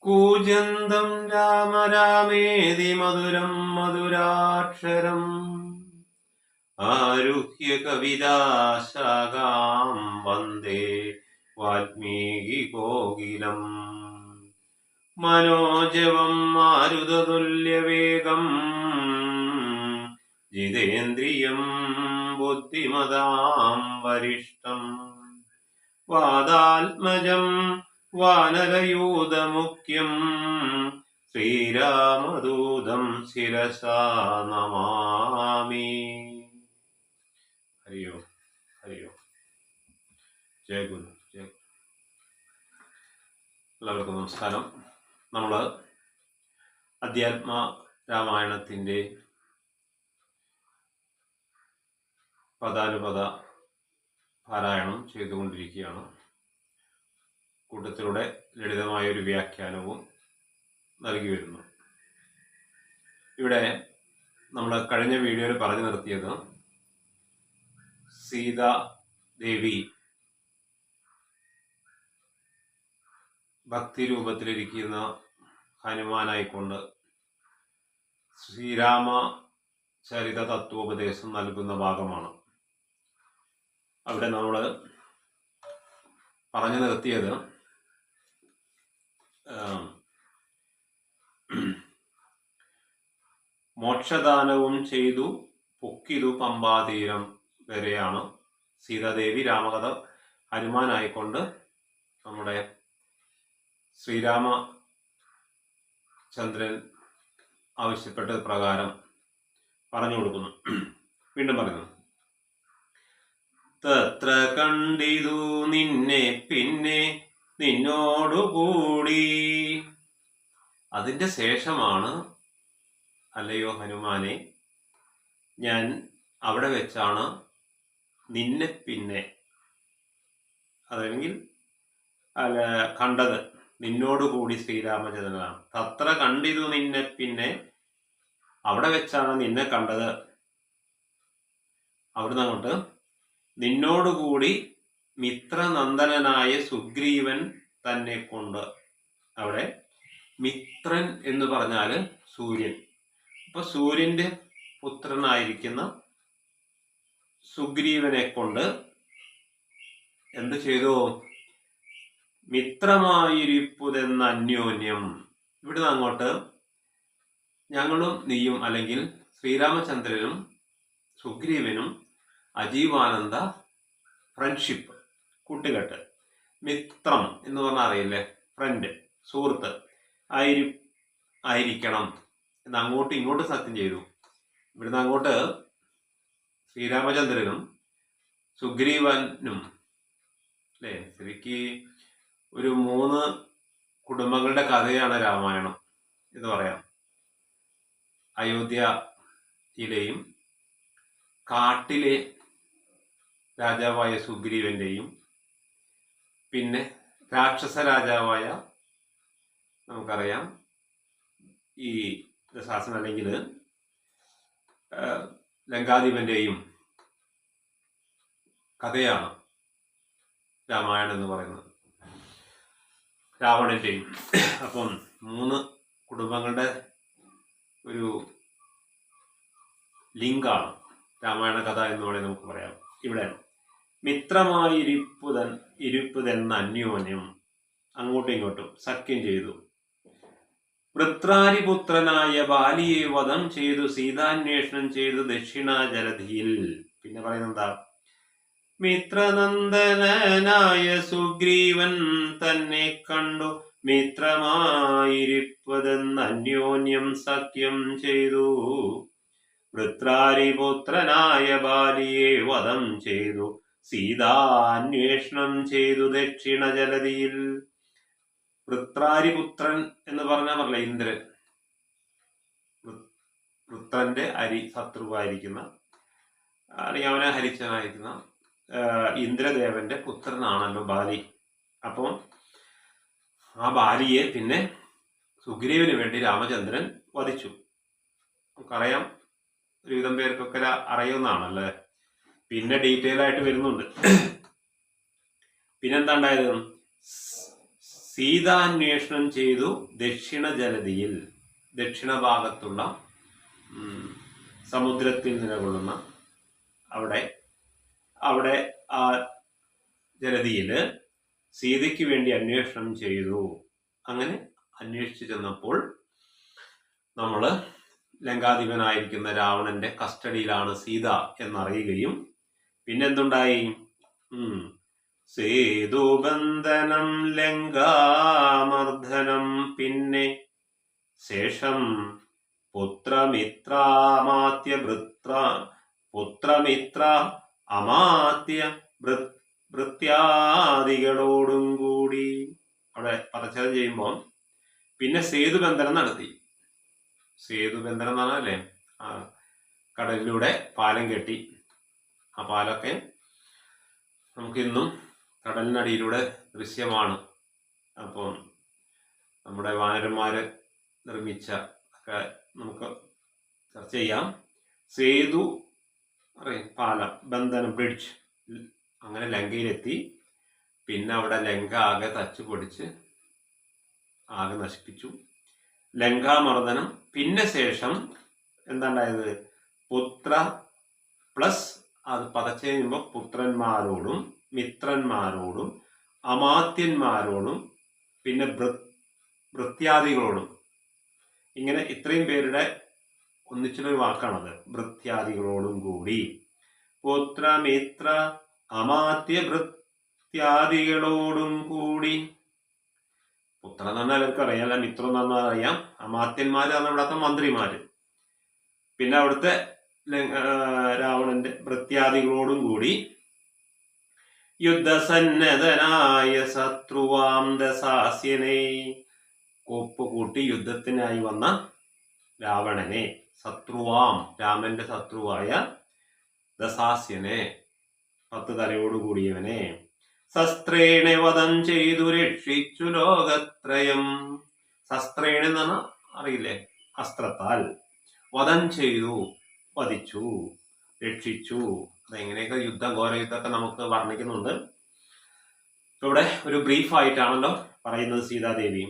കൂജന്തം രാമ രാമേതി മധുരം മധുരാക്ഷരം ആരുഹ്യ കവിതാശാഖാം വന്ദേ വാൽമീകി കോകിലം മനോജവം മാരുതതുല്യവേഗം ജിതേന്ദ്രിയം ബുദ്ധിമതാം വരിഷ്ഠം വാദാത്മജം വാനരയൂതമുഖ്യം ശ്രീരാമദൂതം ശിരസാ നമാമി. ഹരിയോ ഹരിയോ. ജയ ഗുരു. എല്ലാവർക്കും നമസ്കാരം. നമ്മൾ അധ്യാത്മ രാമായണത്തിൻ്റെ പദാനുപദ പാരായണം ചെയ്തുകൊണ്ടിരിക്കുകയാണ്. കൂട്ടത്തിലൂടെ ലളിതമായൊരു വ്യാഖ്യാനവും നൽകി വരുന്നു. ഇവിടെ നമ്മൾ കഴിഞ്ഞ വീഡിയോയിൽ പറഞ്ഞു നിർത്തിയത് സീതാദേവി ഭക്തി രൂപത്തിലിരിക്കുന്ന ഹനുമാനായിക്കൊണ്ട് ശ്രീരാമ ചരിത തത്വോപദേശം നൽകുന്ന ഭാഗമാണ്. അവിടെ നമ്മൾ പറഞ്ഞു നിർത്തിയത് മോക്ഷദാനവും ചെയ്തു പൊക്കിതു പമ്പാതീരം വരെയാണ് സീതാദേവി രാമകഥ ഹനുമാനായിക്കൊണ്ട് നമ്മുടെ ശ്രീരാമചന്ദ്രൻ ആവശ്യപ്പെട്ട പ്രകാരം പറഞ്ഞു കൊടുക്കുന്നു. വീണ്ടും പറയുന്നു. തത്ര കണ്ടിതു നിന്നെ പിന്നെ നിന്നോടുകൂടി. അതിൻ്റെ ശേഷമാണ് അല്ലയോ ഹനുമാനെ ഞാൻ അവിടെ വെച്ചാണ് നിന്നെ പിന്നെ അതല്ലെങ്കിൽ കണ്ടത്. നിന്നോടുകൂടി ശ്രീരാമചന്ദ്രനാണ്. തത്ര കണ്ടിതു നിന്നെ പിന്നെ അവിടെ വെച്ചാണ് നിന്നെ കണ്ടത്. അവിടുന്ന് അങ്ങോട്ട് നിന്നോടുകൂടി മിത്രനന്ദനായ സുഗ്രീവൻ തന്നെ കൊണ്ട്. അവിടെ മിത്രൻ എന്ന് പറഞ്ഞാൽ സൂര്യൻ. അപ്പൊ സൂര്യന്റെ പുത്രനായിരിക്കുന്ന സുഗ്രീവനെ കൊണ്ട് എന്ത് ചെയ്തു? മിത്രമായിരിപ്പുതെന്ന അന്യോന്യം. ഇവിടുന്ന് അങ്ങോട്ട് ഞങ്ങളും നീയും അല്ലെങ്കിൽ ശ്രീരാമചന്ദ്രനും സുഗ്രീവനും അജീവാനന്ദ ഫ്രണ്ട്ഷിപ്പ്, കൂട്ടുകെട്ട്. മിത്രം എന്ന് പറഞ്ഞാൽ അറിയില്ലേ, ഫ്രണ്ട്, സുഹൃത്ത് ആയിരിക്കണം എന്ന് അങ്ങോട്ടും ഇങ്ങോട്ടും സത്യം ചെയ്തു. ഇവിടുന്ന് അങ്ങോട്ട് ശ്രീരാമചന്ദ്രനും സുഗ്രീവനും അല്ലേ, ശരിക്ക് ഒരു 3 കുടുംബങ്ങളുടെ കഥയാണ് രാമായണം എന്ന് പറയാം. അയോധ്യയിലെയും കാട്ടിലെ രാജാവായ സുഗ്രീവന്റെയും പിന്നെ രാക്ഷസ രാജാവായ നമുക്കറിയാം ഈ ദശാസന അല്ലെങ്കിൽ ലങ്കാധിപന്റെയും കഥയാണ് രാമായണം എന്ന് പറയുന്നത്. രാവണന്റെയും. അപ്പം 3 കുടുംബങ്ങളുടെ ഒരു ലിങ്കാണ് രാമായണ കഥ എന്ന് വേണമെങ്കിൽ നമുക്ക് പറയാം. ഇവിടെ മിത്രമായിരിപ്പുതെന്ന അന്യോന്യം അങ്ങോട്ടും ഇങ്ങോട്ടും സഖ്യം ചെയ്തു. വൃത്രാരിപുത്രനായ ബാലിയെ വധം ചെയ്തു സീതാന്വേഷണം ചെയ്തു ദക്ഷിണ ജലധിയിൽ. പിന്നെ പറയുന്നത് എന്താ? മിത്രനന്ദനായ സുഗ്രീവൻ തന്നെ കണ്ടു മിത്രമായിരിപ്പതെന്ന അന്യോന്യം സഖ്യം ചെയ്തു. വൃത്രാരിപുത്രനായ ബാലിയെ വധം ചെയ്തു സീതാന്വേഷണം ചെയ്തു ദക്ഷിണ ജലധിയിൽ. വൃത്രാരിപുത്രൻ എന്ന് പറഞ്ഞാൽ ഇന്ദ്രൻ. വൃത്രന്റെ ശത്രുവായിരിക്കുന്ന അല്ലെങ്കിൽ അവനെ ഹരിച്ചനായിരിക്കുന്ന ഇന്ദ്രദേവന്റെ പുത്രനാണല്ലോ ബാലി. അപ്പം ആ ബാലിയെ പിന്നെ സുഗ്രീവന് വേണ്ടി രാമചന്ദ്രൻ വധിച്ചു. നമുക്കറിയാം, ഒരുവിധം പേർക്കൊക്കെ അറിയുന്നതാണല്ലേ. പിന്നെ ഡീറ്റെയിൽ ആയിട്ട് വരുന്നുണ്ട്. പിന്നെന്താ ഉണ്ടായത്? സീതാന്വേഷണം ചെയ്തു ദക്ഷിണ ജലധിയിൽ, ദക്ഷിണ ഭാഗത്തുള്ള സമുദ്രത്തിൽ നിലകൊള്ളുന്ന അവിടെ അവിടെ ആ ജലധിയിൽ സീതയ്ക്ക് വേണ്ടി അന്വേഷണം ചെയ്തു. അങ്ങനെ അന്വേഷിച്ചു ചെന്നപ്പോൾ നമ്മൾ ലങ്കാധിപനായിരിക്കുന്ന രാവണന്റെ കസ്റ്റഡിയിലാണ് സീത എന്നറിയുകയും പിന്നെന്തുണ്ടായി? സേതുബന്ധനം ലങ്കാമർദ്ദനം പിന്നെ ശേഷം പുത്രമിത്ര അമാത്യ ഭൃത്യാദികളോടും കൂടി. അവിടെ പദച്ഛേദം ചെയ്യുമ്പോൾ പിന്നെ സേതുബന്ധനം നടത്തി. സേതുബന്ധനം എന്ന് പറഞ്ഞാലേ കടലിലൂടെ പാലം കെട്ടി. ആ പാലൊക്കെ നമുക്കിന്നും കടലിനടിയിലൂടെ ദൃശ്യമാണ്. അപ്പം നമ്മുടെ വാനരന്മാര് നിർമ്മിച്ച ഒക്കെ നമുക്ക് ചർച്ച ചെയ്യാം. സേതു പാലം, ബന്ധനം, ബ്രിഡ്ജ്. അങ്ങനെ ലങ്കയിലെത്തി. പിന്നെ അവിടെ ലങ്ക ആകെ തച്ചു പൊടിച്ച് ആകെ നശിപ്പിച്ചു. ലങ്കാമർദ്ദനം. പിന്നെ ശേഷം എന്താണ്ടായത്? പുത്ര പ്ലസ് അത് പദച്ചേരുമ്പോൾ പുത്രന്മാരോടും മിത്രന്മാരോടും അമാത്യന്മാരോടും പിന്നെ ഭൃത്യാദികളോടും, ഇങ്ങനെ ഇത്രയും പേരുടെ ഒന്നിച്ചുള്ളൊരു വാക്കാണത്. ഭൃത്യാദികളോടും കൂടി. പുത്രമിത്ര അമാത്യ ഭൃത്യാദികളോടും കൂടി. പുത്രൻ എന്ന് പറഞ്ഞാൽ എല്ലാവർക്കും അറിയാം, അല്ല മിത്രം എന്ന് പറഞ്ഞാൽ അറിയാം. അമാത്യന്മാര് ആണ് ഇവിടുത്തെ മന്ത്രിമാര്. പിന്നെ അവിടുത്തെ രാവണന്റെ ഭൃത്യാദികളോടും കൂടി യുദ്ധസന്നദ്ധനായ ശത്രുവാം ദശാസ്യനെ, കോപ്പ് കൂട്ടി യുദ്ധത്തിനായി വന്ന രാവണനെ, ശത്രുവാം രാമന്റെ ശത്രുവായ ദശാസ്യനെ, 10 തലയോടുകൂടിയവനെ, ശസ്ത്രേണ വധം ചെയ്തു രക്ഷിച്ചു ലോകത്രയം. ശസ്ത്രേണ എന്ന് പറഞ്ഞാൽ അറിയില്ലേ, അസ്ത്രത്താൽ. വധം ചെയ്തു, വധിച്ചു, രക്ഷിച്ചു. അതെങ്ങനെയൊക്കെ യുദ്ധം, ഘോര യുദ്ധമൊക്കെ നമുക്ക് വർണ്ണിക്കുന്നുണ്ട്. ഇവിടെ ഒരു ബ്രീഫായിട്ടാണല്ലോ പറയുന്നത് സീതാദേവി.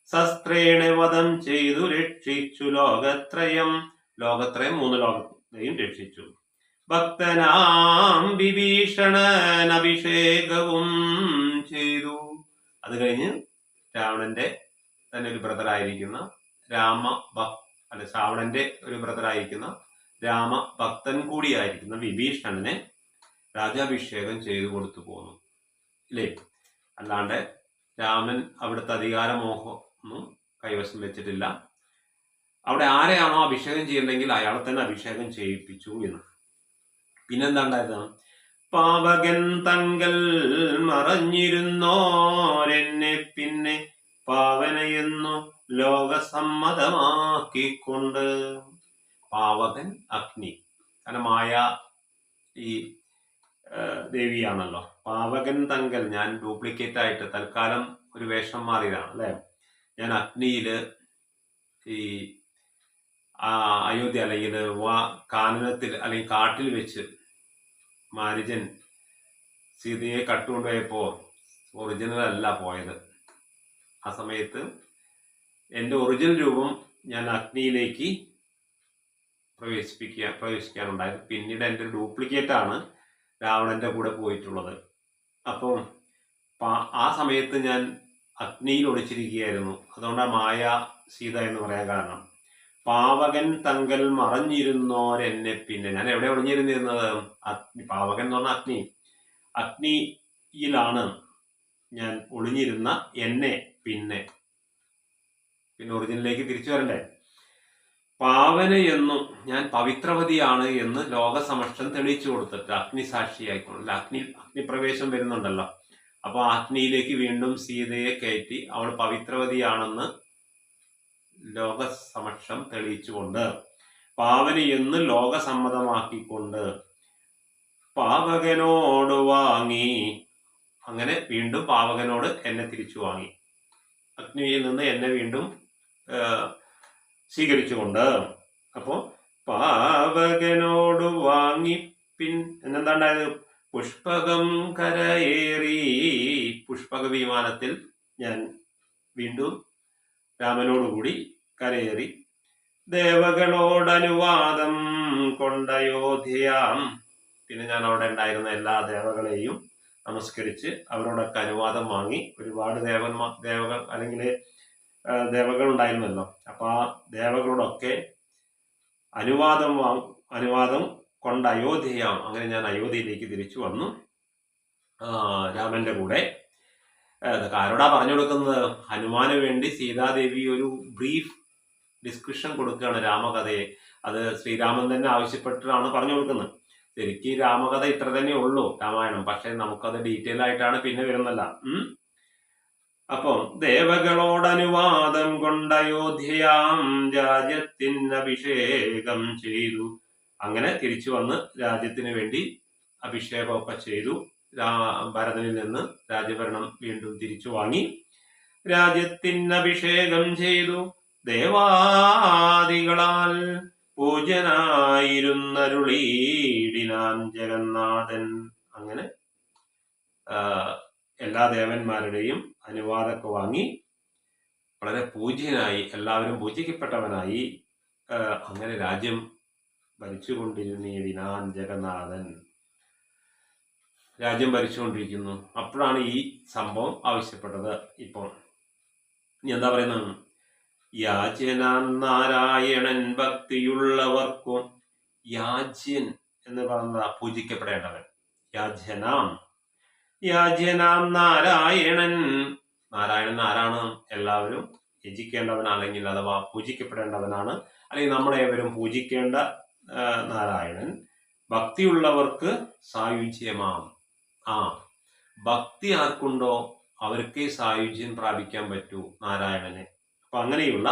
ശസ്ത്രേണ വധം ചെയ്തു രക്ഷിച്ചു ലോകത്രയം. ലോകത്രയം, 3 ലോകത്തെയും രക്ഷിച്ചു. ഭക്തനാം വിഭീഷണൻ അഭിഷേകവും ചെയ്തു. അത് കഴിഞ്ഞ് രാവണന്റെ തന്നെ ഒരു ബ്രദറായിരിക്കുന്ന ശ്രാവണന്റെ ഒരു ബ്രദറായിരിക്കുന്ന രാമഭക്തൻ കൂടിയായിരിക്കുന്ന വിഭീഷണനെ രാജാഭിഷേകം ചെയ്തു കൊടുത്തു പോന്നു. ഇല്ലേ? അല്ലാണ്ട് രാമൻ അവിടുത്തെ അധികാരമോഹമൊന്നും കൈവശം വെച്ചിട്ടില്ല. അവിടെ ആരെയാണോ അഭിഷേകം ചെയ്യണമെങ്കിൽ അയാളെ തന്നെ അഭിഷേകം ചെയ്യിപ്പിച്ചു എന്ന്. പിന്നെന്താണ്ടായത്? പാവകൻ തങ്കൽ മറഞ്ഞിരുന്നോരെന്നെ പിന്നെ പാവനയെന്നു ലോകസമ്മതമാക്കിക്കൊണ്ട്. പാവകൻ അഗ്നി, കാരണം മായ ഈ ദേവിയാണല്ലോ. പാവകൻ തങ്കൽ, ഞാൻ ഡ്യൂപ്ലിക്കേറ്റ് ആയിട്ട് തൽക്കാലം ഒരു വേഷം മാറിയതാണ് അല്ലെ. ഞാൻ അഗ്നിയില് ഈ അയോധ്യ അല്ലെങ്കിൽ കാനനത്തിൽ അല്ലെങ്കിൽ കാട്ടിൽ വെച്ച് മാരിജൻ സീതയെ കട്ടുകൊണ്ടുപോയപ്പോ ഒറിജിനൽ അല്ല പോയത്. ആ സമയത്ത് എൻ്റെ ഒറിജിനൽ രൂപം ഞാൻ അഗ്നിയിലേക്ക് പ്രവേശിക്കാനുണ്ടായത്. പിന്നീട് എൻ്റെ ഡ്യൂപ്ലിക്കേറ്റ് ആണ് രാവണന്റെ കൂടെ പോയിട്ടുള്ളത്. അപ്പം ആ സമയത്ത് ഞാൻ അഗ്നിയിൽ ഒളിച്ചിരിക്കുകയായിരുന്നു. അതുകൊണ്ടാണ് മായ സീത എന്ന് പറയാൻ കാരണം. പാവകൻ തങ്കൽ മറഞ്ഞിരുന്നോരെന്നെ പിന്നെ. ഞാൻ എവിടെ ഒളിഞ്ഞിരുന്നിരുന്നത്? പാവകൻ എന്ന് പറഞ്ഞാൽ അഗ്നിയിലാണ് ഞാൻ ഒളിഞ്ഞിരുന്ന എന്നെ പിന്നെ ഒറിജിനിലേക്ക് തിരിച്ചു വരണ്ടേ. പാവനയെന്നു, ഞാൻ പവിത്രവതിയാണ് എന്ന് ലോകസമക്ഷം തെളിയിച്ചു കൊടുത്തിട്ട് അഗ്നിസാക്ഷിയായിക്കൊണ്ട് അഗ്നിപ്രവേശം വരുന്നുണ്ടല്ലോ. അപ്പൊ അഗ്നിയിലേക്ക് വീണ്ടും സീതയെ കയറ്റി അവൾ പവിത്രവതിയാണെന്ന് ലോകസമക്ഷം തെളിയിച്ചുകൊണ്ട്, പാവനയെന്ന് ലോകസമ്മതമാക്കിക്കൊണ്ട് പാവകനോട് വാങ്ങി. അങ്ങനെ വീണ്ടും പാവകനോട് എന്നെ തിരിച്ചു വാങ്ങി. അഗ്നിയിൽ നിന്ന് എന്നെ വീണ്ടും സ്വീകരിച്ചുകൊണ്ട്. അപ്പോ പാവകനോട് വാങ്ങി എന്നെന്താണ്ടായത്? പുഷ്പകം കരയേറി, പുഷ്പക വിമാനത്തിൽ ഞാൻ വീണ്ടും രാമനോടുകൂടി കരയേറി ദേവകളോടനുവാദം കൊണ്ടയോധ്യയാം. പിന്നെ ഞാൻ അവിടെ ഉണ്ടായിരുന്ന എല്ലാ ദേവകളെയും നമസ്കരിച്ച് അവരോടൊക്കെ അനുവാദം വാങ്ങി. ഒരുപാട് ദേവകൾ അല്ലെങ്കിൽ ദേവകൾ ഉണ്ടായിരുന്നല്ലോ. അപ്പൊ ആ ദേവകളോടൊക്കെ അനുവാദം കൊണ്ട് അയോധ്യയാം. അങ്ങനെ ഞാൻ അയോധ്യയിലേക്ക് തിരിച്ചു വന്നു രാമന്റെ കൂടെ. അതൊക്കെ ആരോടാ പറഞ്ഞു കൊടുക്കുന്നത്? ഹനുമാന് വേണ്ടി സീതാദേവി ഒരു ബ്രീഫ് ഡിസ്ക്രിപ്ഷൻ കൊടുക്കുകയാണ് രാമകഥയെ. അത് ശ്രീരാമൻ തന്നെ ആവശ്യപ്പെട്ടിട്ടാണ് പറഞ്ഞു കൊടുക്കുന്നത്. ശരിക്കും രാമകഥ ഇത്ര തന്നെ ഉള്ളൂ രാമായണം. പക്ഷെ നമുക്കത് ഡീറ്റെയിൽ ആയിട്ടാണ് പിന്നെ വരുന്നല്ല. അപ്പം ദേവകളോടനുവാദം കൊണ്ട് അയോധ്യയാം രാജ്യത്തിന് അഭിഷേകം ചെയ്തു. അങ്ങനെ തിരിച്ചു വന്ന് രാജ്യത്തിന് വേണ്ടി അഭിഷേകമൊക്കെ ചെയ്തു. ഭരതനിൽ നിന്ന് രാജ്യഭരണം വീണ്ടും തിരിച്ചു വാങ്ങി. രാജ്യത്തിന് അഭിഷേകം ചെയ്തു. ദേവാദികളാൽ പൂജനായിരുന്നരുളീടിനാൻ ജഗന്നാഥൻ. അങ്ങനെ എല്ലാ ദേവന്മാരുടെയും അനുവാദമൊക്കെ വാങ്ങി വളരെ പൂജ്യനായി, എല്ലാവരും പൂജിക്കപ്പെട്ടവനായി അങ്ങനെ രാജ്യം ഭരിച്ചുകൊണ്ടിരുന്നിടിനാൻ ജഗന്നാഥൻ. രാജ്യം ഭരിച്ചുകൊണ്ടിരിക്കുന്നു. അപ്പോഴാണ് ഈ സംഭവം ആവശ്യപ്പെട്ടത്. ഇപ്പോൾ ഇനി എന്താ പറയുന്നത്? യാജ്യനാം നാരായണൻ ഭക്തിയുള്ളവർക്കും. യാജ്യൻ എന്ന് പറഞ്ഞ പൂജിക്കപ്പെടേണ്ടവൻ. യാജ്യനാം നാരായണൻ. നാരായണൻ ആരാണ്? എല്ലാവരും യജിക്കേണ്ടവൻ, അല്ലെങ്കിൽ അഥവാ പൂജിക്കപ്പെടേണ്ടവനാണ്, അല്ലെങ്കിൽ നമ്മളേവരും പൂജിക്കേണ്ട നാരായണൻ. ഭക്തിയുള്ളവർക്ക് സായുജ്യമാം. ഭക്തി ആർക്കുണ്ടോ അവർക്കേ സായുജ്യം പ്രാപിക്കാൻ പറ്റൂ നാരായണനെ. അപ്പൊ അങ്ങനെയുള്ള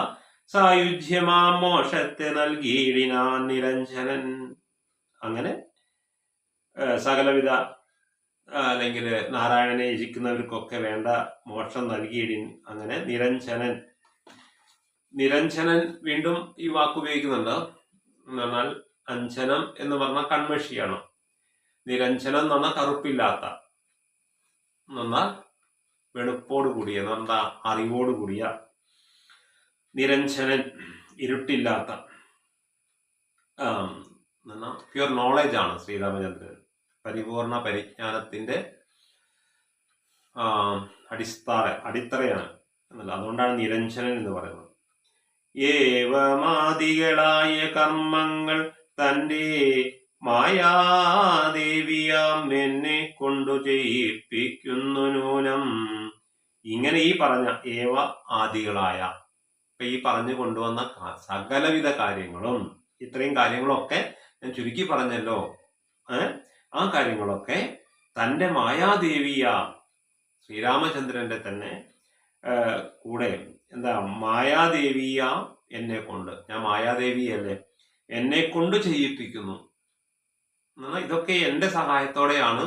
സായുജ്യമാം മോക്ഷത്തെ നൽകിയിടിനാൻ നിരഞ്ജനൻ. അങ്ങനെ സകലവിധ അല്ലെങ്കിൽ നാരായണനെ യജിക്കുന്നവർക്കൊക്കെ വേണ്ട മോക്ഷം നൽകിയിടിൻ. അങ്ങനെ നിരഞ്ജനൻ വീണ്ടും ഈ വാക്ക് ഉപയോഗിക്കുന്നുണ്ട്. എന്ന് പറഞ്ഞാൽ അഞ്ജനം എന്ന് പറഞ്ഞാൽ കൺമഷിയാണ്. നിരഞ്ജനം എന്ന് പറഞ്ഞാൽ കറുപ്പില്ലാത്ത, എന്നാൽ വെളുപ്പോട് കൂടിയ, എന്താ അറിവോട് കൂടിയ. നിരഞ്ജനൻ ഇരുട്ടില്ലാത്ത, പ്യുവർ നോളജ് ആണ് ശ്രീരാമചന്ദ്രൻ. പരിപൂർണ പരിജ്ഞാനത്തിന്റെ അടിത്തറയാണ് എന്നല്ല. അതുകൊണ്ടാണ് നിരഞ്ജനൻ എന്ന് പറയുന്നത്. ഏവമാദികളായ കർമ്മങ്ങൾ തൻ്റെ മായാദേവിയാം എന്നെ കൊണ്ടു ചെയ്യിപ്പിക്കുന്നു നൂനം. ഇങ്ങനെ ഈ പറഞ്ഞ ഏവ ആദികളായ, ഇപ്പൊ ഈ പറഞ്ഞു കൊണ്ടുവന്ന സകലവിധ കാര്യങ്ങളും, ഇത്രയും കാര്യങ്ങളൊക്കെ ഞാൻ ചുരുക്കി പറഞ്ഞല്ലോ. ആ കാര്യങ്ങളൊക്കെ തൻ്റെ മായാദേവിയ ശ്രീരാമചന്ദ്രന്റെ തന്നെ കൂടെ, എന്താ മായാദേവിയ എന്നെ കൊണ്ട്, ഞാൻ മായാദേവിയല്ലേ, എന്നെ കൊണ്ട് ചെയ്യിപ്പിക്കുന്നു. ഇതൊക്കെ എൻ്റെ സഹായത്തോടെയാണ്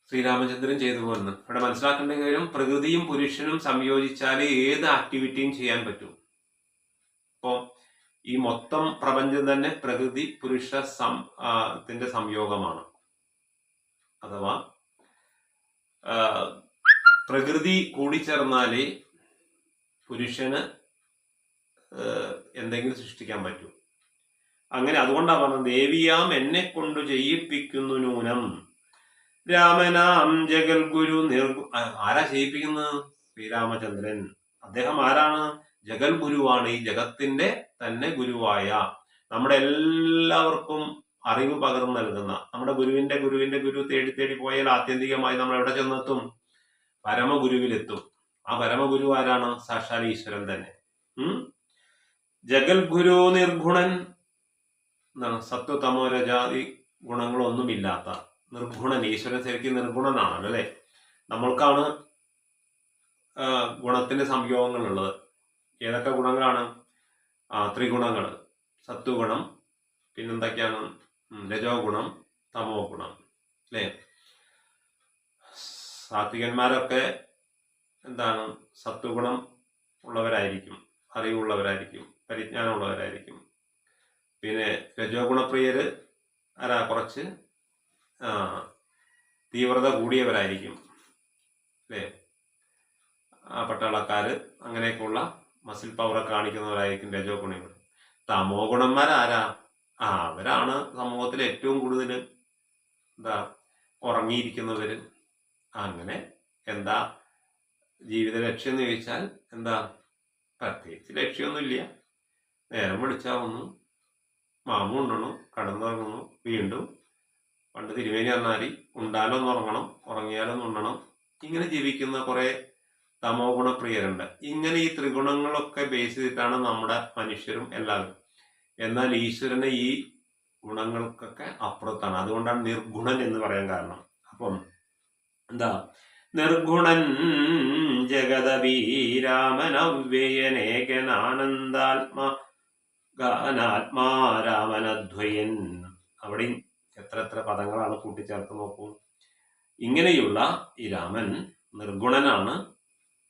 ശ്രീരാമചന്ദ്രൻ ചെയ്തു പോകുന്നത്. ഇവിടെ മനസ്സിലാക്കേണ്ട കാര്യം, പ്രകൃതിയും പുരുഷനും സംയോജിച്ചാൽ ഏത് ആക്ടിവിറ്റിയും ചെയ്യാൻ പറ്റും. അപ്പോൾ ഈ മൊത്തം പ്രപഞ്ചം തന്നെ പ്രകൃതി പുരുഷ ത്തിന്റെ സംയോഗമാണ്. അഥവാ പ്രകൃതി കൂടിച്ചേർന്നാലേ പുരുഷന് എന്തെങ്കിലും സൃഷ്ടിക്കാൻ പറ്റൂ. അങ്ങനെ അതുകൊണ്ടാണ് പറഞ്ഞത് ദേവിയാം എന്നെ കൊണ്ട് ചെയ്യിപ്പിക്കുന്നു നൂനം. രാമനാം ജഗൽ ഗുരു ആരാ ചെയ്യിപ്പിക്കുന്നത്? ശ്രീരാമചന്ദ്രൻ. അദ്ദേഹം ആരാണ്? ജഗൽ ഗുരുവാണ്. ഈ ജഗത്തിന്റെ തന്നെ ഗുരുവായ, നമ്മുടെ എല്ലാവർക്കും അറിവ് പകർന്നു നൽകുന്ന, നമ്മുടെ ഗുരുവിന്റെ ഗുരു തേടി പോയാൽ ആത്യന്തികമായി നമ്മൾ എവിടെ ചെന്നെത്തും? പരമഗുരുവിലെത്തും. ആ പരമഗുരു ആരാണ്? സാക്ഷാൽ ഈശ്വരൻ തന്നെ. ജഗൽ ഗുരു നിർഗുണൻ എന്നാണ്. സത്വതമോ രജാതി ഗുണങ്ങളൊന്നുമില്ലാത്ത നിർഗുണൻ. ഈശ്വരൻ ശരിക്കും നിർഗുണനാണല്ലോ അല്ലെ. നമ്മൾക്കാണ് ഗുണത്തിന്റെ സംയോഗങ്ങളുള്ളത്. ഏതൊക്കെ ഗുണങ്ങളാണ്? ത്രിഗുണങ്ങൾ. സത്വഗുണം, പിന്നെന്തൊക്കെയാണ്? രജോ ഗുണം, തമോ ഗുണം അല്ലേ. സാത്വികന്മാരൊക്കെ എന്താണ്? സത്വഗുണം ഉള്ളവരായിരിക്കും, അറിവുള്ളവരായിരിക്കും, പരിജ്ഞാനമുള്ളവരായിരിക്കും. പിന്നെ രജോ ഗുണപ്രിയര് ആരാ? കുറച്ച് തീവ്രത കൂടിയവരായിരിക്കും അല്ലേ. പട്ടാളക്കാര് അങ്ങനെയൊക്കെയുള്ള മസിൽ പവറൊക്കെ കാണിക്കുന്നവരായിരിക്കും രജോ ഗുണികൾ. തമോ ഗുണന്മാരാരാ? അവരാണ് സമൂഹത്തിൽ ഏറ്റവും കൂടുതൽ ഉറങ്ങിയിരിക്കുന്നവര്. അങ്ങനെ എന്താ ജീവിത ലക്ഷ്യം എന്ന് ചോദിച്ചാൽ പ്രത്യേകിച്ച് ലക്ഷ്യമൊന്നുമില്ല. നേരം വിളിച്ചാവുന്നു, മാമു ഉണ്ടണു, കടന്നുറങ്ങുന്നു, വീണ്ടും പണ്ട് തിരുമേനി പറഞ്ഞാൽ ഉണ്ടാലൊന്ന് ഉറങ്ങണം, ഉറങ്ങിയാലൊന്ന് ഉണ്ണണം, ഇങ്ങനെ ജീവിക്കുന്ന കുറെ തമോ ഗുണപ്രിയരുണ്ട്. ഇങ്ങനെ ഈ ത്രിഗുണങ്ങളൊക്കെ ബേസ് ചെയ്തിട്ടാണ് നമ്മുടെ മനുഷ്യരും എല്ലാവരും. എന്നാൽ ഈശ്വരനെ ഈ ഗുണങ്ങൾക്കൊക്കെ അപ്പുറത്താണ്. അതുകൊണ്ടാണ് നിർഗുണൻ എന്ന് പറയാൻ കാരണം. അപ്പം നിർഗുണൻ ജഗദഭിരാമനവ്യയനേകനാനന്ദാത്മാ രാമനദ്വയൻ. അവിടെയും എത്ര പദങ്ങളാണ് കൂട്ടിച്ചേർത്ത് നോക്കൂ. ഇങ്ങനെയുള്ള ഈ രാമൻ നിർഗുണനാണ്,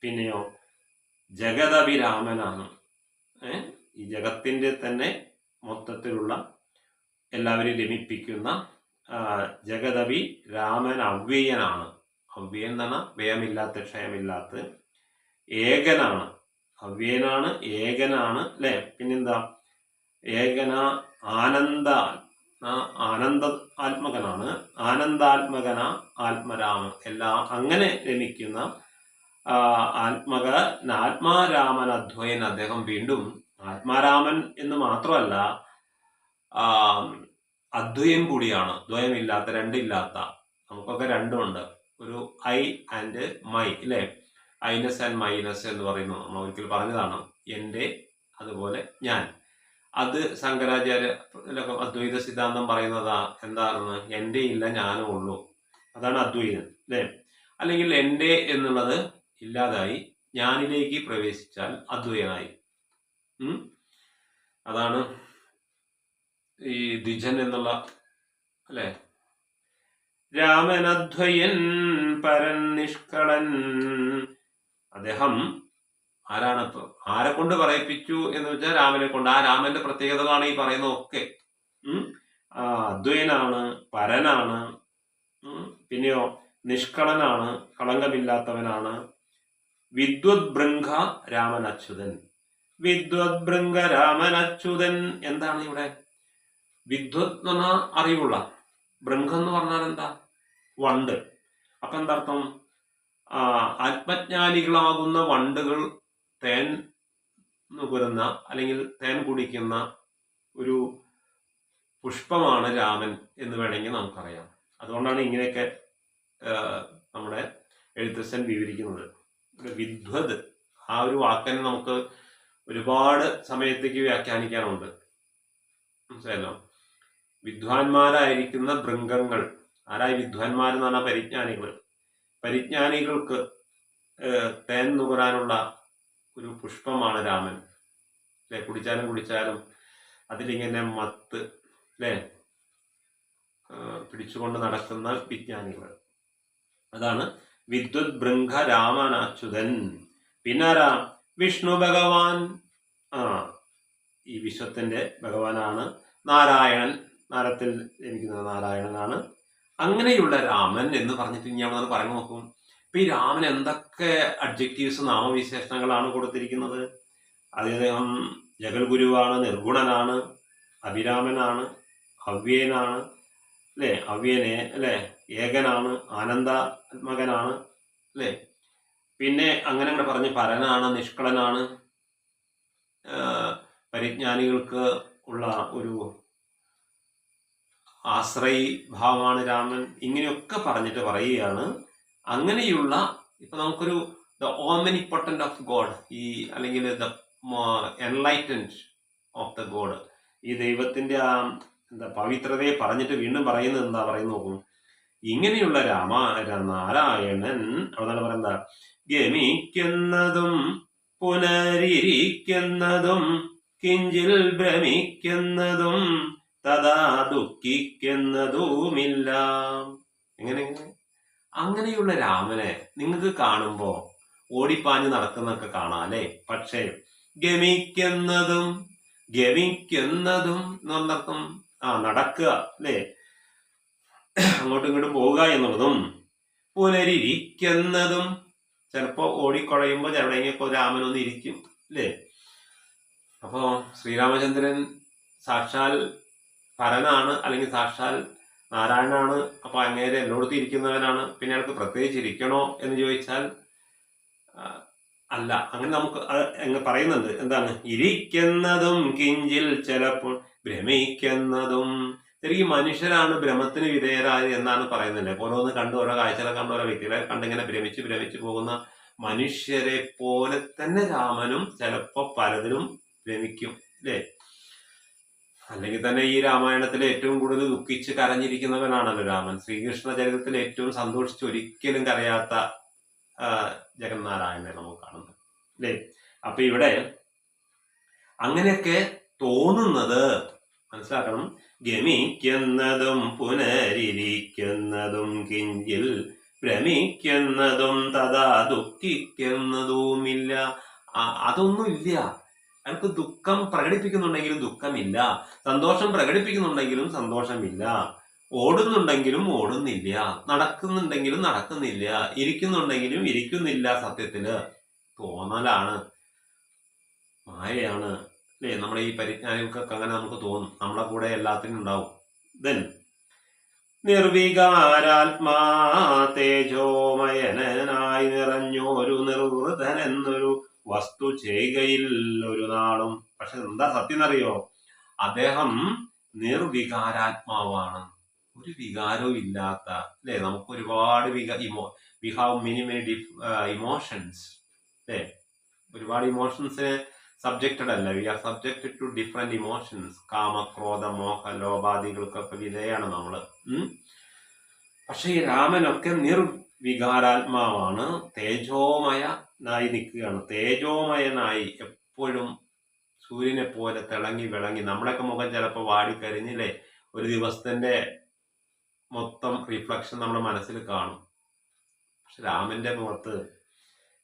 പിന്നെയോ ജഗദഭിരാമനാണ്. ഈ ജഗത്തിന്റെ തന്നെ മൊത്തത്തിലുള്ള എല്ലാവരെയും രമിപ്പിക്കുന്ന ജഗദഭി രാമൻ അവ്യയനാണ്. അവ്യയൻ എന്ന് പറഞ്ഞാൽ വ്യയമില്ലാത്ത, ക്ഷയമില്ലാത്ത, ഏകനാണ്. അവ്യയനാണ്, ഏകനാണ് അല്ലെ. പിന്നെന്താ? ആനന്ദ ആത്മകനാണ്, ആനന്ദാത്മകന ആത്മരാമൻ. അങ്ങനെ രമിക്കുന്ന ആത്മാരാമൻ അദ്വയൻ. അദ്ദേഹം വീണ്ടും ആത്മാരാമൻ എന്ന് മാത്രമല്ല അദ്വയം കൂടിയാണ്. ദ്വയമില്ലാത്ത, രണ്ടില്ലാത്ത. നമുക്കൊക്കെ രണ്ടുമുണ്ട്. ഒരു ഐ ആൻഡ് മൈ അല്ലെ, ഐനസ് ആൻഡ് മൈനസ് എന്ന് പറയുന്നു. നമ്മൾ ഒരിക്കൽ പറഞ്ഞതാണ്. എൻ്റെ, അതുപോലെ ഞാൻ. അത് ശങ്കരാചാര്യ അദ്വൈത സിദ്ധാന്തം പറയുന്നതാ എന്താണെന്ന്, എൻ്റെ ഇല്ല ഞാനും ഉള്ളൂ. അതാണ് അദ്വൈതം അല്ലെ. അല്ലെങ്കിൽ എൻ്റെ എന്നുള്ളത് ഇല്ലാതായി ഞാനിലേക്ക് പ്രവേശിച്ചാൽ അദ്വൈതനായി. അതാണ് ഈ ദ്വിജൻ എന്നുള്ള അല്ലെ. രാമനദ്വയൻ പരൻ നിഷ്കളൻ. അദ്ദേഹം ആരാണ്? ആരെ കൊണ്ട് പറയിപ്പിച്ചു എന്ന് വെച്ചാൽ രാമനെ കൊണ്ട്. ആ രാമന്റെ പ്രത്യേകതകളാണ് ഈ പറയുന്നതൊക്കെ. അദ്വൈനാണ്, പരനാണ്, പിന്നെയോ നിഷ്കളനാണ്, കളങ്കമില്ലാത്തവനാണ്. വിദ്വത് ബൃംഗ രാമൻ അച്യുതൻ. വിദ്വത് ബൃംഗ രാമൻ അച്യുതൻ. എന്താണ് ഇവിടെ? വിദ്വത് എന്ന് പറഞ്ഞാൽ അറിവുള്ള, ബൃംഗം എന്ന് പറഞ്ഞാൽ എന്താ? വണ്ട്. അപ്പൊ എന്താർത്ഥം? ആത്മജ്ഞാനികളാകുന്ന വണ്ടുകൾ തേൻ നുകരുന്ന അല്ലെങ്കിൽ തേൻ കുടിക്കുന്ന ഒരു പുഷ്പമാണ് രാമൻ എന്ന് വേണമെങ്കിൽ നമുക്കറിയാം. അതുകൊണ്ടാണ് ഇങ്ങനെയൊക്കെ നമ്മുടെ എഴുത്തച്ഛൻ വിവരിക്കുന്നത്. വിദ്വത് ആ ഒരു വാക്കിനെ നമുക്ക് ഒരുപാട് സമയത്തേക്ക് വ്യാഖ്യാനിക്കാനുണ്ട്. മനസ്സിലായല്ലോ. വിദ്വാൻമാരായിരിക്കുന്ന ഭൃംഗങ്ങൾ. ആരായി വിദ്വാൻമാരെന്ന് പറഞ്ഞാൽ പരിജ്ഞാനികൾ. പരിജ്ഞാനികൾക്ക് തേൻ നുകരാനുള്ള ഒരു പുഷ്പമാണ് രാമൻ അല്ലെ. കുടിച്ചാലും അതിലിങ്ങനെ മത്ത് അല്ലെ പിടിച്ചുകൊണ്ട് നടക്കുന്ന വിജ്ഞാനികൾ. അതാണ് വിദ്വത് ബൃംഗ രാമനാച്യുതൻ. പിന്നാരാ? വിഷ്ണു ഭഗവാൻ. ഈ വിശ്വത്തിന്റെ ഭഗവാനാണ് നാരായണൻ. നാരത്തിൽ ജനിക്കുന്ന നാരായണനാണ്. അങ്ങനെയുള്ള രാമൻ എന്ന് പറഞ്ഞിട്ട് ഇനി അവിടെ പറഞ്ഞു നോക്കും. ഇപ്പൊ ഈ രാമൻ എന്തൊക്കെ അഡ്ജക്റ്റീവ്സ്, നാമവിശേഷണങ്ങളാണ് കൊടുത്തിരിക്കുന്നത്. അദ്ദേഹം ജഗൽഗുരുവാണ്, നിർഗുണനാണ്, അഭിരാമനാണ്, അവ്യയനാണ് അല്ലെ, അവ്യനെ അല്ലെ, ഏകനാണ്, ആനന്ദാത്മകനാണ് അല്ലെ. പിന്നെ അങ്ങനെ പറഞ്ഞ് പരനാണ്, നിഷ്കളനാണ്, പരിജ്ഞാനികൾക്ക് ഉള്ള ഒരു ആശ്രയി ഭാവമാണ് രാമൻ. ഇങ്ങനെയൊക്കെ പറഞ്ഞിട്ട് പറയുകയാണ്. അങ്ങനെയുള്ള ഇപ്പൊ നമുക്കൊരു ദ ഓംനിപൊട്ടന്റ് ഓഫ് ഗോഡ്, ഈ അല്ലെങ്കിൽ the enlightened of the God, ഈ ദൈവത്തിന്റെ പവിത്രതയെ പറഞ്ഞിട്ട് വീണ്ടും പറയുന്നത് എന്താ പറയുന്നു നോക്കും. ഇങ്ങനെയുള്ള നാരായണൻ അതാണ് പറയുന്നത്. ഗമിക്കുന്നതും പുനരിരിക്കുന്നതും കിഞ്ചിൽ ഭ്രമിക്കുന്നതും തഥാ ദുഃഖിക്കുന്നതുമില്ല. എങ്ങനെ? അങ്ങനെയുള്ള രാമനെ നിങ്ങൾക്ക് കാണുമ്പോ ഓടിപ്പാഞ്ഞ് നടക്കുന്നൊക്കെ കാണാം അല്ലെ. പക്ഷേ ഗമിക്കുന്നതും എന്നർത്ഥം നടക്കുക അല്ലെ, അങ്ങോട്ടും ഇങ്ങോട്ടും പോവുക എന്നുള്ളതും, പുനരിരിക്കുന്നതും ചിലപ്പോൾ ഓടിക്കുഴയുമ്പോൾ എവിടെയെങ്കിലൊക്കെ രാമനൊന്ന് ഇരിക്കും അല്ലേ. അപ്പോൾ ശ്രീരാമചന്ദ്രൻ സാക്ഷാൽ പരനാണ്, അല്ലെങ്കിൽ സാക്ഷാൽ നാരായണനാണ്. അപ്പൊ അങ്ങേരെ എല്ലായിടത്തും ഇരിക്കുന്നവനാണ്. പിന്നെ അയാൾക്ക് പ്രത്യേകിച്ച് ഇരിക്കണോ എന്ന് ചോദിച്ചാൽ അല്ല. അങ്ങനെ നമുക്ക് പറയുന്നുണ്ട്. എന്താണ്? ഇരിക്കുന്നതും കിഞ്ചിൽ ചിലപ്പോൾ ഭ്രമിക്കുന്നതും. ശരിക്കും മനുഷ്യരാണ് ഭ്രമത്തിന് വിധേയരായത് എന്നാണ് പറയുന്നത്. ഓരോന്ന് കണ്ട് ഓരോ കാഴ്ചകളെ കണ്ട് ഓരോ വ്യക്തികളെ കണ്ടിങ്ങനെ ഭ്രമിച്ച് പോകുന്ന മനുഷ്യരെ പോലെ തന്നെ രാമനും ചിലപ്പോൾ പലതിലും ഭ്രമിക്കും അല്ലേ. അല്ലെങ്കിൽ തന്നെ ഈ രാമായണത്തിൽ ഏറ്റവും കൂടുതൽ ദുഃഖിച്ച് കരഞ്ഞിരിക്കുന്നവനാണല്ലോ രാമൻ. ശ്രീകൃഷ്ണ ചരിത്രത്തിൽ ഏറ്റവും സന്തോഷിച്ച് ഒരിക്കലും കരയാത്ത ജഗന്നാരായണനെ നമുക്ക് കാണുന്നത് അല്ലേ. അപ്പൊ ഇവിടെ അങ്ങനെയൊക്കെ തോന്നുന്നത് മനസ്സിലാക്കണം. ഗമിക്കുന്നതും പുനരിരിക്കുന്നതും കിഞ്ചിൽ ഭ്രമിക്കുന്നതും തഥാ ദുഃഖിക്കുന്നതുമില്ല. അതൊന്നുമില്ല. അയാൾക്ക് ദുഃഖം പ്രകടിപ്പിക്കുന്നുണ്ടെങ്കിലും ദുഃഖമില്ല, സന്തോഷം പ്രകടിപ്പിക്കുന്നുണ്ടെങ്കിലും സന്തോഷമില്ല, ഓടുന്നുണ്ടെങ്കിലും ഓടുന്നില്ല, നടക്കുന്നുണ്ടെങ്കിലും നടക്കുന്നില്ല, ഇരിക്കുന്നുണ്ടെങ്കിലും ഇരിക്കുന്നില്ല. സത്യത്തില് തോന്നലാണ്, മായയാണ് അല്ലേ. നമ്മുടെ ഈ പരിജ്ഞാനികൾക്കൊക്കെ അങ്ങനെ നമുക്ക് തോന്നും. നമ്മളെ കൂടെ എല്ലാത്തിനും ഉണ്ടാവും. ദെൻ നിർവികാരാത്മാ തേജോമയനായി നിറഞ്ഞോരു നിർവൃതൻ എന്നൊരു വസ്തു ചെയ്യുകയിൽ ഒരു നാളും. പക്ഷെ എന്താ സത്യം എന്നറിയോ? അദ്ദേഹം നിർവികാരാത്മാവാണ്. ഒരു വികാരവും ഇല്ലാത്ത അല്ലെ. നമുക്ക് ഒരുപാട് വി ഹാവ് മെനി ഇമോഷൻസ് അല്ലെ. ഒരുപാട് ഇമോഷൻസിന് സബ്ജക്റ്റഡ് അല്ല. We are subjected to different emotions. കാമ, ക്രോധ, മോഹ, ലോപാദികൾക്കൊക്കെ വിധേയാണ് നമ്മള്. പക്ഷെ ഈ രാമനൊക്കെ നിർവികാരാത്മാവാണ്. തേജോമയനായി നിൽക്കുകയാണ്. തേജോമയനായി എപ്പോഴും സൂര്യനെ പോലെ തിളങ്ങി വിളങ്ങി. നമ്മളൊക്കെ മുഖം ചിലപ്പോൾ വാടിക്കരിഞ്ഞില്ലേ, ഒരു ദിവസത്തിന്റെ മൊത്തം റിഫ്ലക്ഷൻ നമ്മുടെ മനസ്സിൽ കാണും. പക്ഷെ രാമന്റെ മുഖത്ത്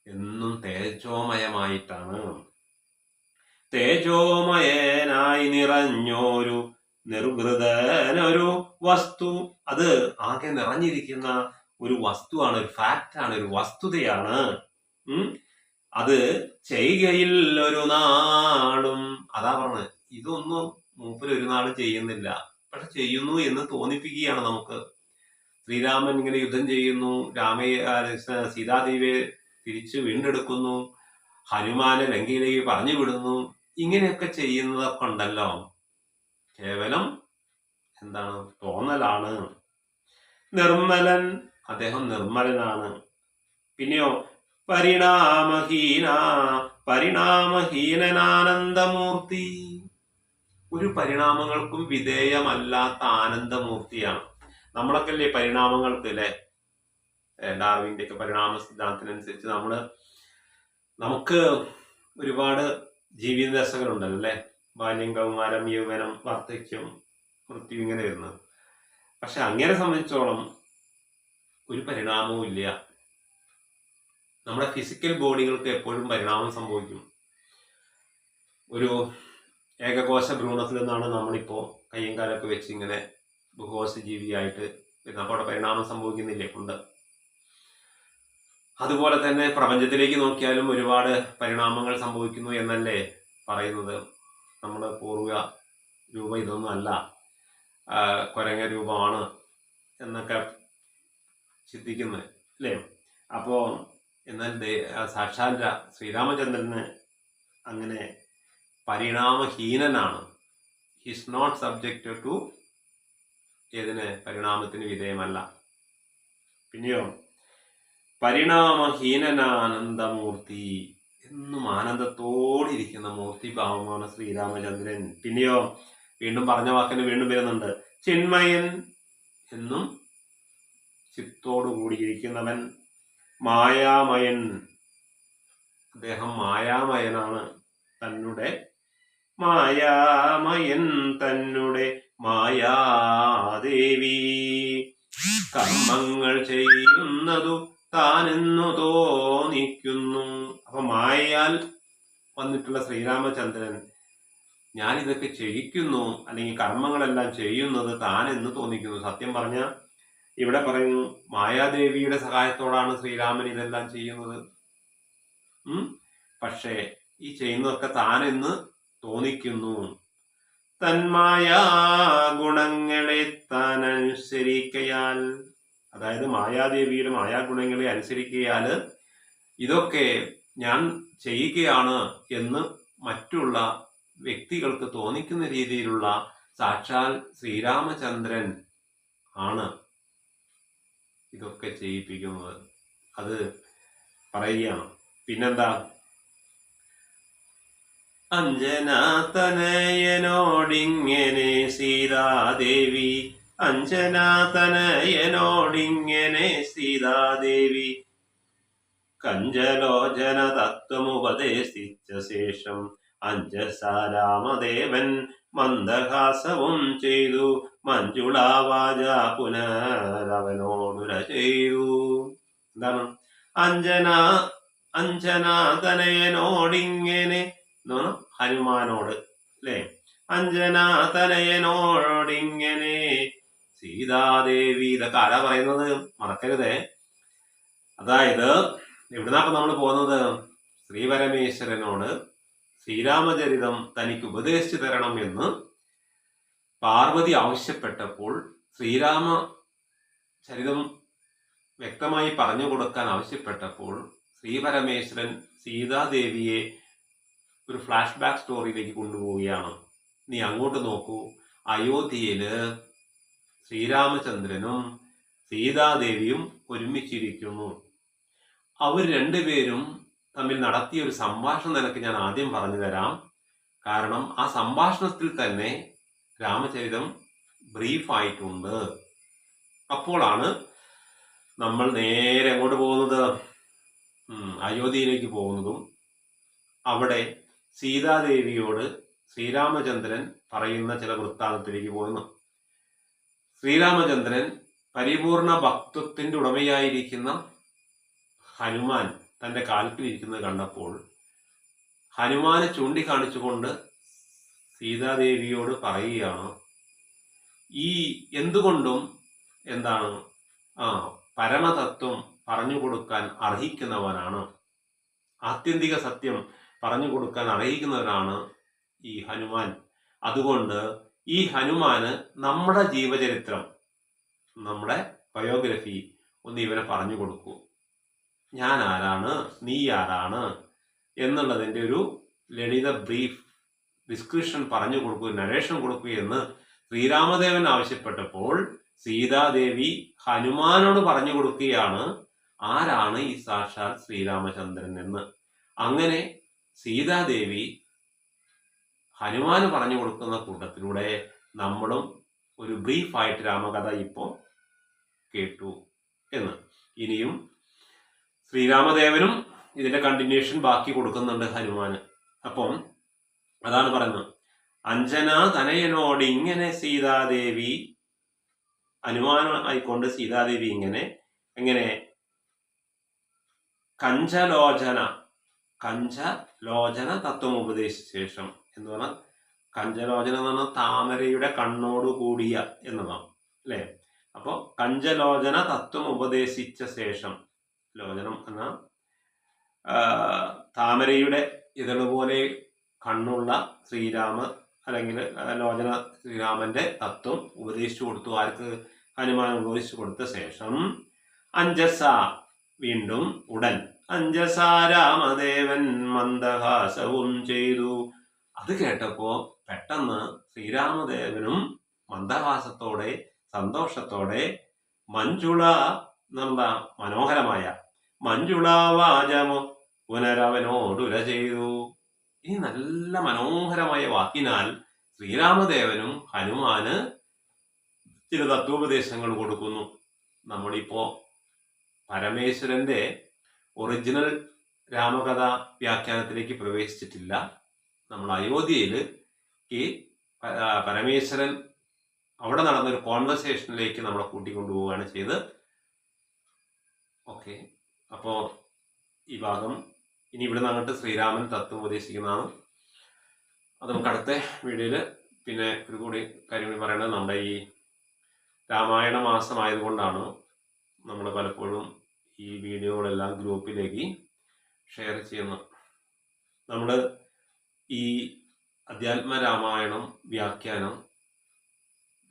എന്നും തേജോമയമായിട്ടാണ്. തേജോമയനായി നിറഞ്ഞോരു നിർവൃതനൊരു വസ്തു. അത് ആകെ നിറഞ്ഞിരിക്കുന്ന ഒരു വസ്തുവാണ്, ഒരു ഫാക്റ്റാണ്, ഒരു വസ്തുതയാണ്. അത് ചെയ്യുകയിൽ ഒരു നാളും. അതാ പറഞ്ഞത്, ഇതൊന്നും മൂപ്പര് ഒരു നാളും ചെയ്യുന്നില്ല, പക്ഷെ ചെയ്യുന്നു എന്ന് തോന്നിപ്പിക്കുകയാണ് നമുക്ക്. ശ്രീരാമൻ ഇങ്ങനെ യുദ്ധം ചെയ്യുന്നു, സീതാദേവിയെ തിരിച്ചു വീണ്ടെടുക്കുന്നു, ഹനുമാനെ ലങ്കയിലേക്ക് പറഞ്ഞു വിടുന്നു. ഇങ്ങനെയൊക്കെ ചെയ്യുന്നതൊക്കെ ഉണ്ടല്ലോ, കേവലം എന്താണ്? തോന്നലാണ്. നിർമ്മലൻ, അദ്ദേഹം നിർമ്മലനാണ്. പിന്നെയോ പരിണാമഹീനനാനന്ദമൂർത്തി. ഒരു പരിണാമങ്ങൾക്കും വിധേയമല്ലാത്ത ആനന്ദമൂർത്തിയാണ്. നമ്മളൊക്കെ അല്ലേ പരിണാമങ്ങൾക്ക് അല്ലെ, ഡാർവിന്റെ ഒക്കെ പരിണാമ സിദ്ധാന്തത്തിനനുസരിച്ച് നമുക്ക് ഒരുപാട് ജീവിത ദശകളുണ്ടല്ലോ അല്ലെ. ബാല്യം, കൗമാരം, യൗവനം, വാർദ്ധക്യം, മൃത്യു, ഇങ്ങനെ വരുന്നത്. പക്ഷെ അങ്ങനെ സംബന്ധിച്ചോളം ഒരു പരിണാമവും ഇല്ല. നമ്മുടെ ഫിസിക്കൽ ബോഡികൾക്ക് എപ്പോഴും പരിണാമം സംഭവിക്കും. ഒരു ഏകകോശ ഭ്രൂണത്തിൽ നിന്നാണ് നമ്മളിപ്പോ കയ്യും കാലൊക്കെ വെച്ച് ഇങ്ങനെ ബഹുകോശ ജീവിയായിട്ട് അപ്പോൾ അവിടെ പരിണാമം സംഭവിക്കുന്നില്ലേ? ഉണ്ട്. അതുപോലെ തന്നെ പ്രപഞ്ചത്തിലേക്ക് നോക്കിയാലും ഒരുപാട് പരിണാമങ്ങൾ സംഭവിക്കുന്നു എന്നല്ലേ പറയുന്നത്. നമ്മുടെ പൂർവിക രൂപം ഇതൊന്നും അല്ല, കുരങ്ങ രൂപമാണ് എന്നൊക്കെ ചിന്തിക്കുന്നത് അല്ലേ. അപ്പോ എന്നാൽ സാക്ഷാൽ ശ്രീരാമചന്ദ്രന് അങ്ങനെ പരിണാമഹീനനാണ്. ഹിസ് നോട്ട് സബ്ജക്റ്റ് ടു പരിണാമത്തിന് വിധേയമല്ല. പിന്നെയോ പരിണാമഹീനനാനന്ദമൂർത്തി, എന്നും ആനന്ദത്തോടിരിക്കുന്ന മൂർത്തിഭാവമാണ് ശ്രീരാമചന്ദ്രൻ. പിന്നെയോ വീണ്ടും പറഞ്ഞ വാക്കിന് വീണ്ടും വരുന്നുണ്ട്, ചിന്മയൻ, എന്നും ചിത്തോടു കൂടിയിരിക്കുന്നവൻ. മായാമയൻ, അദ്ദേഹം മായാമയനാണ്. മായാമയൻ തന്നെ മായാദേവി. കർമ്മങ്ങൾ ചെയ്യുന്നതു താനെന്നു തോന്നിക്കുന്നു. അപ്പൊ മായയാൽ വന്നിട്ടുള്ള ശ്രീരാമചന്ദ്രൻ ഞാനിതൊക്കെ ചെയ്യിക്കുന്നു, അല്ലെങ്കിൽ കർമ്മങ്ങളെല്ലാം ചെയ്യുന്നത് താനെന്ന് തോന്നിക്കുന്നു. സത്യം പറഞ്ഞ ഇവിടെ പറയുന്നു, മായാദേവിയുടെ സഹായത്തോടാണ് ശ്രീരാമൻ ഇതെല്ലാം ചെയ്യുന്നത്. പക്ഷേ ഈ ചെയ്യുന്നതൊക്കെ താനെന്ന് തോന്നിക്കുന്നു. തന്മായ ഗുണങ്ങളെ താൻ അനുസരിക്കയാൽ, അതായത് മായാദേവിയുടെ മായാഗുണങ്ങളെ അനുസരിക്കയാൽ ഇതൊക്കെ ഞാൻ ചെയ്യുകയാണ് എന്ന് മറ്റുള്ള വ്യക്തികൾക്ക് തോന്നിക്കുന്ന രീതിയിലുള്ള സാക്ഷാൽ ശ്രീരാമചന്ദ്രൻ ആണ് ഇതൊക്കെ ചെയ്യിപ്പിക്കുന്നത്. അത് പറയുകയാണ്. പിന്നെന്താ? അഞ്ജനാതനയനോടിങ്ങനെ സീതാദേവി, അഞ്ജനാതനയനോടിങ്ങനെ സീതാദേവി കഞ്ചലോചന തത്വമുപദേശിച്ച ശേഷം അഞ്ജസാരാമദേവൻ മന്ദഹാസവും ചെയ്തു. മഞ്ജുളാവാച പുനരവനോടുര ചെയ്തു. എന്താണ്? അഞ്ജനാതനയനോടിങ്ങനെ എന്നാണ് ഹനുമാനോട്, അല്ലേ? അഞ്ജനാതനയനോടിങ്ങനെ സീതാദേവി. ഇതൊക്കെ ആരാ പറയുന്നത്? മറക്കരുതേ. അതായത് എവിടുന്നാ നമ്മൾ പോകുന്നത്? ശ്രീപരമേശ്വരനോട് ശ്രീരാമചരിതം തനിക്ക് ഉപദേശിച്ചു തരണം എന്ന് പാർവതി ആവശ്യപ്പെട്ടപ്പോൾ, ശ്രീരാമചരിതം വ്യക്തമായി പറഞ്ഞു കൊടുക്കാൻ ആവശ്യപ്പെട്ടപ്പോൾ ശ്രീപരമേശ്വരൻ സീതാദേവിയെ ഒരു ഫ്ലാഷ് ബാക്ക് സ്റ്റോറിയിലേക്ക് കൊണ്ടുപോവുകയാണ്. നീ അങ്ങോട്ട് നോക്കൂ, അയോധ്യയില് ശ്രീരാമചന്ദ്രനും സീതാദേവിയും ഒരുമിച്ചിരിക്കുന്നു. അവർ രണ്ടുപേരും തമ്മിൽ നടത്തിയ ഒരു സംഭാഷണം നിനക്ക് ഞാൻ ആദ്യം പറഞ്ഞു തരാം. കാരണം ആ സംഭാഷണത്തിൽ തന്നെ രാമചരിതം ബ്രീഫായിട്ടുണ്ട്. അപ്പോഴാണ് നമ്മൾ നേരെ അങ്ങോട്ട് പോകുന്നത്, അയോധ്യയിലേക്ക് പോകുന്നതും അവിടെ സീതാദേവിയോട് ശ്രീരാമചന്ദ്രൻ പറയുന്ന ചില വൃത്താന്തത്തിലേക്ക് പോകുന്നു. ശ്രീരാമചന്ദ്രൻ പരിപൂർണ ഭക്തത്തിന്റെ ഉടമയായിരിക്കുന്ന ഹനുമാൻ തന്റെ കാൽക്കിലിരിക്കുന്നത് കണ്ടപ്പോൾ ഹനുമാനെ ചൂണ്ടിക്കാണിച്ചുകൊണ്ട് സീതാദേവിയോട് പറയുകയാണ്, ഈ എന്തുകൊണ്ടും എന്താണ് പരമതത്വം പറഞ്ഞു കൊടുക്കാൻ അർഹിക്കുന്നവനാണ്, ആത്യന്തിക സത്യം പറഞ്ഞു കൊടുക്കാൻ അർഹിക്കുന്നവനാണ് ഈ ഹനുമാൻ. അതുകൊണ്ട് ഈ ഹനുമാന് നമ്മുടെ ജീവചരിത്രം, നമ്മുടെ ബയോഗ്രഫി ഒന്ന് ഇവനെ പറഞ്ഞു കൊടുക്കൂ. ഞാൻ ആരാണ്, നീ ആരാണ് എന്നുള്ളതിൻ്റെ ഒരു ലളിത ബ്രീഫ് ഡിസ്ക്രിപ്ഷൻ പറഞ്ഞു കൊടുക്കൂ, നരേഷൻ കൊടുക്കൂ എന്ന് ശ്രീരാമദേവൻ ആവശ്യപ്പെട്ടപ്പോൾ സീതാദേവി ഹനുമാനോട് പറഞ്ഞു കൊടുക്കുകയാണ് ആരാണ് ഈ സാക്ഷാൽ ശ്രീരാമചന്ദ്രൻ എന്ന്. അങ്ങനെ സീതാദേവി ഹനുമാന് പറഞ്ഞു കൊടുക്കുന്ന കൂട്ടത്തിലൂടെ നമ്മളും ഒരു ബ്രീഫായിട്ട് രാമകഥ ഇപ്പോൾ കേട്ടു എന്ന്. ഇനിയും ശ്രീരാമദേവനും ഇതിന്റെ കണ്ടിന്യൂഷൻ ബാക്കി കൊടുക്കുന്നുണ്ട് ഹനുമാന്. അപ്പം അതാണ് പറയുന്നത്, അഞ്ജന തനയനോട് ഇങ്ങനെ സീതാദേവി, അനുമാനമായിക്കൊണ്ട് സീതാദേവി എങ്ങനെ കഞ്ചലോചന തത്വം ഉപദേശിച്ച ശേഷം എന്ന് പറഞ്ഞാൽ, കഞ്ചലോചന എന്ന് പറഞ്ഞാൽ താമരയുടെ കണ്ണോട് കൂടിയ എന്നതാണ്, അല്ലേ? അപ്പോൾ കഞ്ചലോചന തത്വം ഉപദേശിച്ച ശേഷം, ലോചനം എന്ന താമരയുടെ ഇതളുപോലെ കണ്ണുള്ള ശ്രീരാമ, അല്ലെങ്കിൽ ലോചന ശ്രീരാമന്റെ തത്വം ഉപദേശിച്ചു കൊടുത്തു. ആർക്ക്? ഹനുമാൻ ഉപദേശിച്ചു കൊടുത്ത ശേഷം അഞ്ജസ, വീണ്ടും ഉടൻ അഞ്ജസ രാമദേവൻ മന്ദഹാസവും ചെയ്തു. അത് കേട്ടപ്പോ പെട്ടെന്ന് ശ്രീരാമദേവനും മന്ദഹാസത്തോടെ, സന്തോഷത്തോടെ മഞ്ജുള എന്നുള്ള മനോഹരമായ മഞ്ജുളാവാചമോ പുനരവനോടുര ചെയ്തു. ഈ നല്ല മനോഹരമായ വാക്കിനാൽ ശ്രീരാമദേവനും ഹനുമാന് ചില തത്വോപദേശങ്ങൾ കൊടുക്കുന്നു. നമ്മളിപ്പോ പരമേശ്വരന്റെ ഒറിജിനൽ രാമകഥ വ്യാഖ്യാനത്തിലേക്ക് പ്രവേശിച്ചിട്ടില്ല. നമ്മൾ അയോധ്യയിൽ ഈ പരമേശ്വരൻ അവിടെ നടന്നൊരു കോൺവെർസേഷനിലേക്ക് നമ്മളെ കൂട്ടിക്കൊണ്ടുപോവുകയാണ് ചെയ്ത്. ഓക്കെ, അപ്പോൾ ഈ ഭാഗം ഇനി ഇവിടെ നിന്ന് അങ്ങോട്ട് ശ്രീരാമൻ തത്വം ഉപദേശിക്കുന്നതാണ്. അത് നമുക്ക് അടുത്ത വീഡിയോയിൽ പിന്നെ ഒരു കൂടി കാര്യം കൂടി പറയേണ്ടത്, നമ്മുടെ ഈ രാമായണ മാസമായതുകൊണ്ടാണ് നമ്മൾ പലപ്പോഴും ഈ വീഡിയോകളെല്ലാം ഗ്രൂപ്പിലേക്ക് ഷെയർ ചെയ്യുന്നു. നമ്മൾ ഈ അധ്യാത്മ രാമായണം വ്യാഖ്യാനം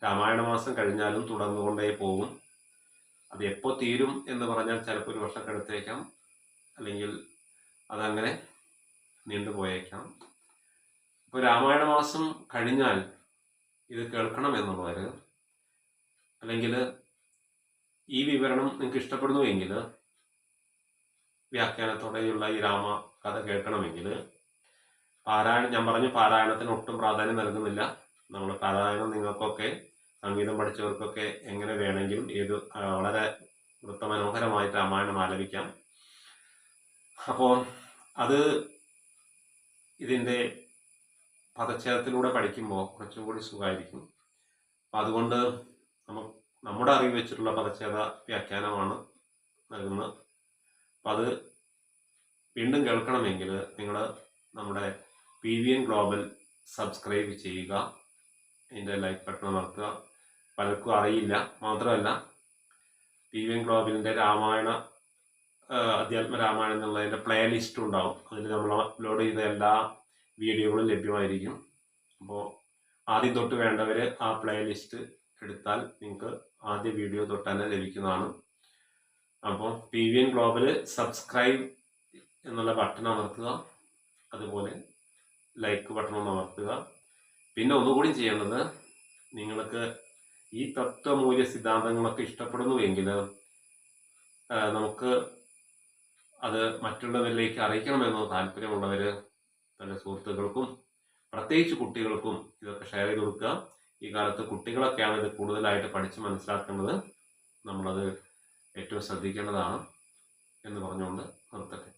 രാമായണ മാസം കഴിഞ്ഞാലും തുടർന്നുകൊണ്ടേ പോകും. അത് എപ്പോൾ തീരും എന്ന് പറഞ്ഞാൽ ചിലപ്പോൾ ഒരു വർഷത്തിനടുത്തേക്കാം, അല്ലെങ്കിൽ അതങ്ങനെ നീണ്ടുപോയേക്കാം. ഇപ്പോൾ രാമായണ മാസം കഴിഞ്ഞാൽ ഇത് കേൾക്കണം എന്നുള്ളവർ, അല്ലെങ്കിൽ ഈ വിവരണം നിങ്ങൾക്ക് ഇഷ്ടപ്പെടുന്നുവെങ്കിൽ, വ്യാഖ്യാനത്തോടെയുള്ള ഈ രാമ കഥ കേൾക്കണമെങ്കിൽ പാരായണം, ഞാൻ പറഞ്ഞു പാരായണത്തിന് ഒട്ടും പ്രാധാന്യം നൽകുന്നില്ല. നമ്മൾ പാരായണം നിങ്ങൾക്കൊക്കെ സംഗീതം പഠിച്ചവർക്കൊക്കെ എങ്ങനെ വേണമെങ്കിലും വളരെ വൃത്തമനോഹരമായിട്ട് രാമായണം ആലപിക്കാം. അപ്പോൾ അത് ഇതിൻ്റെ പദച്ഛേദത്തിലൂടെ പഠിക്കുമ്പോൾ കുറച്ചും കൂടി സുഖമായിരിക്കും. അപ്പം അതുകൊണ്ട് നമ്മുടെ അറിവ് വെച്ചിട്ടുള്ള പദച്ഛേദ വ്യാഖ്യാനമാണ് നൽകുന്നത്. അപ്പം അത് വീണ്ടും കേൾക്കണമെങ്കിൽ നിങ്ങൾ നമ്മുടെ PVN ഗ്ലോബൽ സബ്സ്ക്രൈബ് ചെയ്യുക, അതിൻ്റെ ലൈക്ക് ബട്ടൺ അമർത്തുക. പലർക്കും അറിയില്ല. മാത്രമല്ല PVN ഗ്ലോബലിൻ്റെ രാമായണ അധ്യാത്മ രാമായണം എന്നുള്ളതിൻ്റെ പ്ലേ ലിസ്റ്റ് ഉണ്ടാവും. അതിൽ നമ്മൾ അപ്ലോഡ് ചെയ്ത എല്ലാ വീഡിയോകളും ലഭ്യമായിരിക്കും. അപ്പോൾ ആദ്യം തൊട്ട് വേണ്ടവർ ആ പ്ലേ ലിസ്റ്റ് എടുത്താൽ നിങ്ങൾക്ക് ആദ്യ വീഡിയോ തൊട്ട് തന്നെ ലഭിക്കുന്നതാണ്. അപ്പോൾ PVN ഗ്ലോബൽ സബ്സ്ക്രൈബ് എന്നുള്ള ബട്ടൺ അമർത്തുക, അതുപോലെ ലൈക്ക് ബട്ടൺ ഒന്ന് അമർത്തുക. പിന്നെ ഒന്നുകൂടി ചെയ്യേണ്ടത്, നിങ്ങൾക്ക് ഈ തത്വമൂല്യ സിദ്ധാന്തങ്ങളൊക്കെ ഇഷ്ടപ്പെടുന്നുവെങ്കിൽ നമുക്ക് അത് മറ്റുള്ളവരിലേക്ക് അറിയിക്കണമെന്നോ താല്പര്യമുള്ളവർ തൻ്റെ സുഹൃത്തുക്കൾക്കും പ്രത്യേകിച്ച് കുട്ടികൾക്കും ഇതൊക്കെ ഷെയർ ചെയ്ത് കൊടുക്കുക. ഈ കാലത്ത് കുട്ടികളൊക്കെയാണ് ഇത് കൂടുതലായിട്ട് പഠിച്ച് മനസ്സിലാക്കേണ്ടത്. നമ്മളത് ഏറ്റവും ശ്രദ്ധിക്കേണ്ടതാണ് എന്ന് പറഞ്ഞുകൊണ്ട് നിർത്തട്ടെ.